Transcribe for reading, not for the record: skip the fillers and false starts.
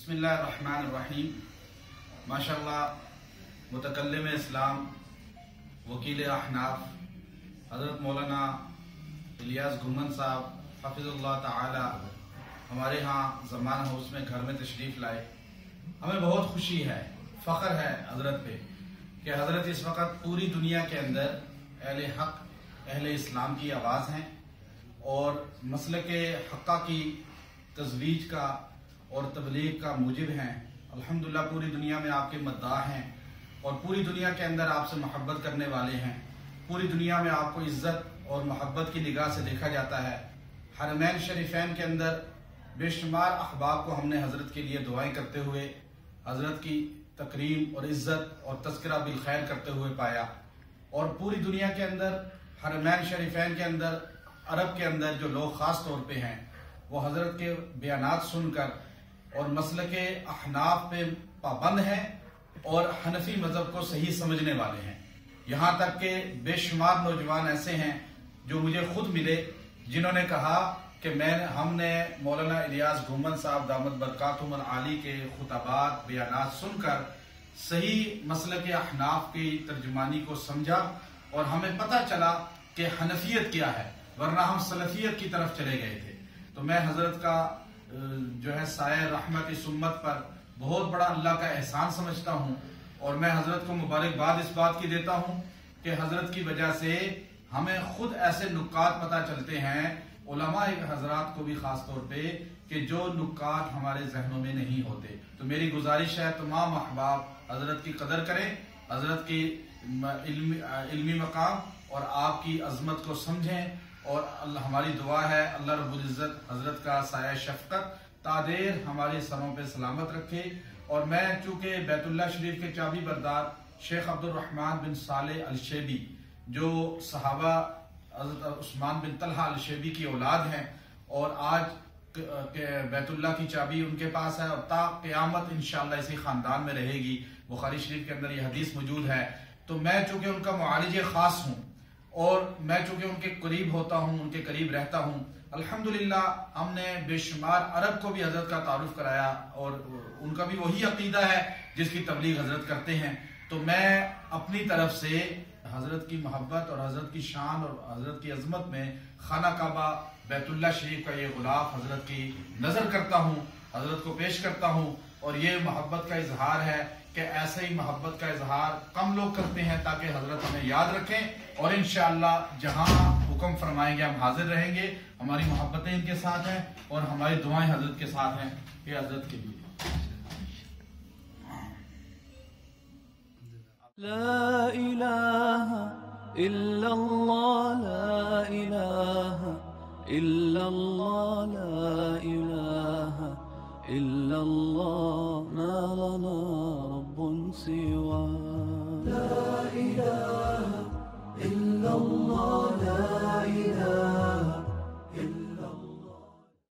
بسم اللہ الرحمن الرحیم۔ ماشاءاللہ متکلم اسلام وکیل احناف حضرت مولانا الیاس گھمن صاحب حفظ اللہ تعالی ہمارے ہاں زمان ہاؤس میں گھر میں تشریف لائے۔ ہمیں بہت خوشی ہے، فخر ہے حضرت پہ کہ حضرت اس وقت پوری دنیا کے اندر اہل حق اہل اسلام کی آواز ہیں اور مسلک حقہ کی تزویج کا اور تبلیغ کا موجب ہیں۔ الحمدللہ پوری دنیا میں آپ کے مداح ہیں اور پوری دنیا کے اندر آپ سے محبت کرنے والے ہیں۔ پوری دنیا میں آپ کو عزت اور محبت کی نگاہ سے دیکھا جاتا ہے۔ حرمین شریفین کے اندر بے شمار احباب کو ہم نے حضرت کے لیے دعائیں کرتے ہوئے حضرت کی تکریم اور عزت اور تذکرہ بالخیر کرتے ہوئے پایا، اور پوری دنیا کے اندر حرمین شریفین کے اندر عرب کے اندر جو لوگ خاص طور پہ ہیں وہ حضرت کے بیانات سن کر اور مسلک احناف پہ پابند ہیں اور حنفی مذہب کو صحیح سمجھنے والے ہیں۔ یہاں تک کہ بے شمار نوجوان ایسے ہیں جو مجھے خود ملے جنہوں نے کہا کہ ہم نے مولانا الیاس گھمن صاحب دامت برکاتہم العالی کے خطبات بیانات سن کر صحیح مسلک احناف کی ترجمانی کو سمجھا اور ہمیں پتہ چلا کہ حنفیت کیا ہے، ورنہ ہم سلفیت کی طرف چلے گئے تھے۔ تو میں حضرت کا جو ہے سایہ رحمت اس امت پر بہت بڑا اللہ کا احسان سمجھتا ہوں، اور میں حضرت کو مبارکباد اس بات کی دیتا ہوں کہ حضرت کی وجہ سے ہمیں خود ایسے نکات پتہ چلتے ہیں، علماء حضرات کو بھی خاص طور پہ، کہ جو نکات ہمارے ذہنوں میں نہیں ہوتے۔ تو میری گزارش ہے تمام احباب حضرت کی قدر کریں، حضرت کی علمی مقام اور آپ کی عظمت کو سمجھیں، اور ہماری دعا ہے اللہ رب العزت حضرت کا سایہ شفقت تادیر ہمارے سروں پہ سلامت رکھے۔ اور میں چونکہ بیت اللہ شریف کے چابی بردار شیخ عبد الرحمن بن صالح الشیبی جو صحابہ حضرت عثمان بن طلحہ الشیبی کی اولاد ہیں، اور آج بیت اللہ کی چابی ان کے پاس ہے اور تا قیامت انشاءاللہ اسی خاندان میں رہے گی، بخاری شریف کے اندر یہ حدیث موجود ہے۔ تو میں چونکہ ان کا معالج خاص ہوں اور میں چونکہ ان کے قریب ہوتا ہوں، ان کے قریب رہتا ہوں، الحمدللہ ہم نے بے شمار عرب کو بھی حضرت کا تعارف کرایا، اور ان کا بھی وہی عقیدہ ہے جس کی تبلیغ حضرت کرتے ہیں۔ تو میں اپنی طرف سے حضرت کی محبت اور حضرت کی شان اور حضرت کی عظمت میں خانہ کعبہ بیت اللہ شریف کا یہ غلاف حضرت کی نظر کرتا ہوں، حضرت کو پیش کرتا ہوں، اور یہ محبت کا اظہار ہے کہ ایسے ہی محبت کا اظہار کم لوگ کرتے ہیں تاکہ حضرت ہمیں یاد رکھیں، اور انشاءاللہ جہاں حکم فرمائیں گے ہم حاضر رہیں گے۔ ہماری محبتیں ان کے ساتھ ہیں اور ہماری دعائیں حضرت کے ساتھ ہیں، یہ حضرت کے لیے۔ لا الہ الا اللہ، لا الہ الا اللہ، لا الہ